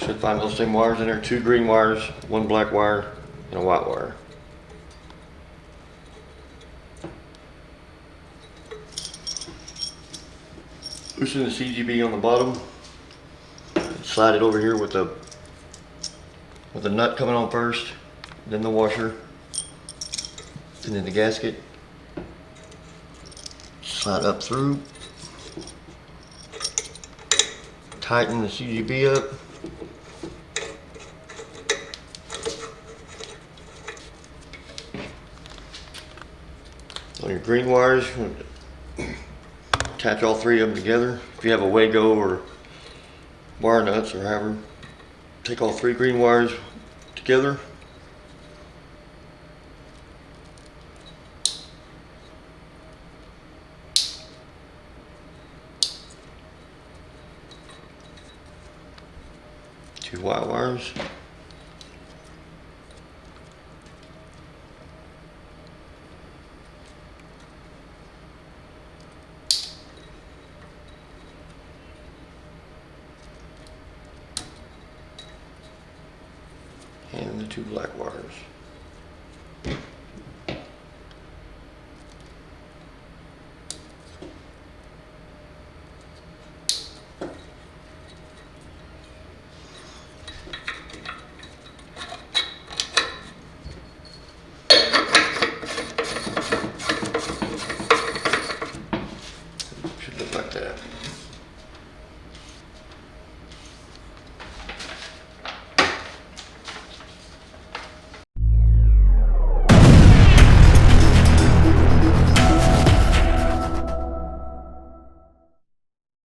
Should find those same wires in there. 2 green wires, 1 black wire, and a white wire. Loosen the CGB on the bottom. Slide it over here with the nut coming on first, then the washer, and then the gasket. Slide up through. Tighten the CGB up. On your green wires, attach all 3 of them together. If you have a Wago or wire nuts or however, take all 3 green wires together. Two white wires. And the 2 black wires.